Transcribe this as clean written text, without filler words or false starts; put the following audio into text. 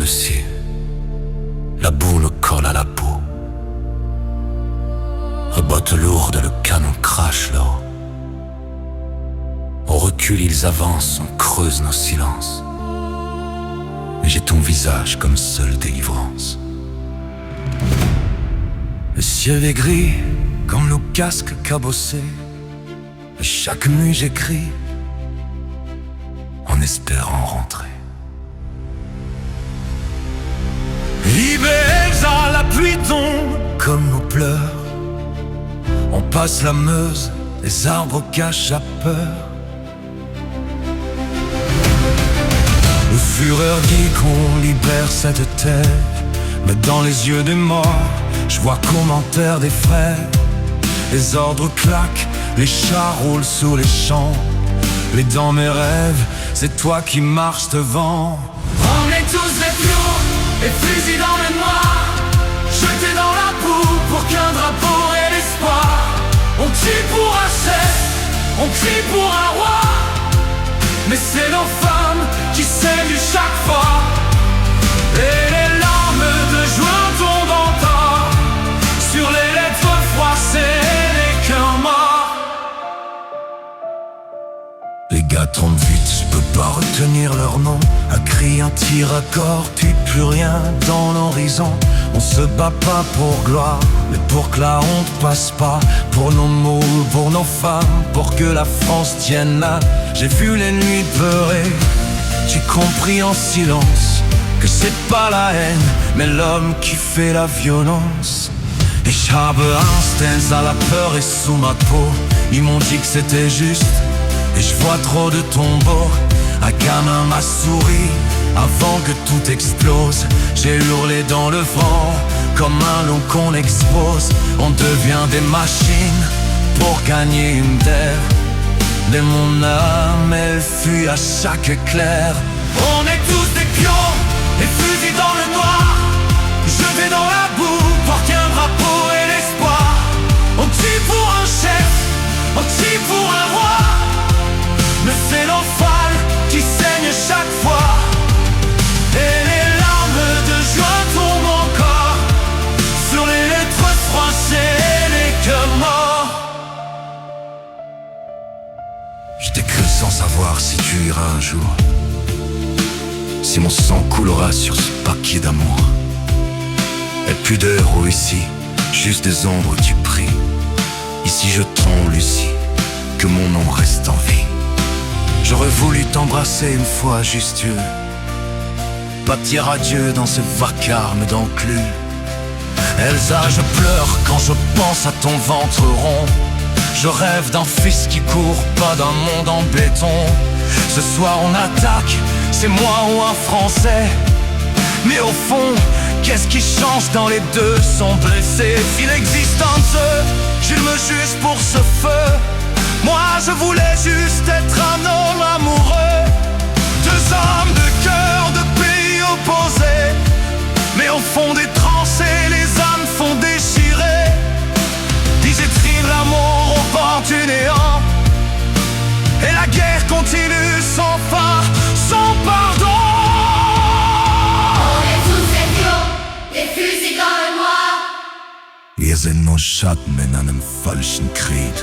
dessus. La boue nous colle à la peau. Bottes lourdes, le canon crache là-haut. On recule, ils avancent, on creuse nos silences. Mais j'ai ton visage comme seule délivrance. Le ciel est gris comme nos casques cabossés. Et chaque nuit j'écris en espérant rentrer. Ibeza, la pluie tombe comme nos pleurs. On passe la Meuse, les arbres cachent la peur. Le Führer dit qu'on libère cette terre, mais dans les yeux des morts, je vois commentaires des frères. Les ordres claquent, les chars roulent sous les champs. Mais dans mes rêves, c'est toi qui marches devant. On est tous des pions, et fusils dans le noir, jetés dans la boue pour qu'un drapeau ait l'espoir. On tue pour un chef, on crie pour un roi, mais c'est nos femmes qui saignent chaque fois. Et les larmes de juin tombent encore sur les lettres froissées et les cœurs morts. Les gars tombent vite, je peux pas retenir leur nom. Un cri, un tir à corps, puis plus rien dans l'horizon. On se bat pas pour gloire, mais pour que la honte passe pas. Pour nos mots, pour nos femmes, pour que la France tienne là. J'ai vu les nuits pleurer, j'ai compris en silence que c'est pas la haine, mais l'homme qui fait la violence. Ich habe Angst, denn à la peur est sous ma peau. Ils m'ont dit que c'était juste, et je vois trop de tombeaux. Un gamin m'a souri avant que tout explose. J'ai hurlé dans le vent comme un loup qu'on expose. On devient des machines pour gagner une terre. Mais mon âme, elle fuit à chaque éclair. On est tous des pions, et fusils dans le noir, jetés dans la boue pour qu'un drapeau ait l'espoir. On tue pour un chef, on tue pour un roi, mais c'est nos femmes qui saignent chaque fois. Et les larmes de juin tombent encore sur les lettres froissées et les cœurs morts. Je t'ai cru sans savoir si tu iras un jour, si mon sang coulera sur ce paquet d'amour. Et plus de héros ici, juste des ombres du prix. Ici je tremble, Lucie, que mon nom reste en vie. J'aurais voulu t'embrasser une fois, juste Dieu, pas dire adieu dans ce vacarme d'enclume. Elsa, je pleure quand je pense à ton ventre rond. Je rêve d'un fils qui court, pas d'un monde en béton. Ce soir on attaque, c'est moi ou un Français. Mais au fond, qu'est-ce qui change dans les deux sont blessés. Fil existence, je me juge pour ce feu. Moi je voulais juste être un homme amoureux. Deux hommes de cœur, de pays opposés, mais au fond des tranchées, les âmes font déchirer. Disait-il, l'amour au bord du néant, et la guerre continue sans fin, sans pardon. On est tous des pions, des fusils dans le noir. Wir sind nur Schatten in einem falschen Krieg.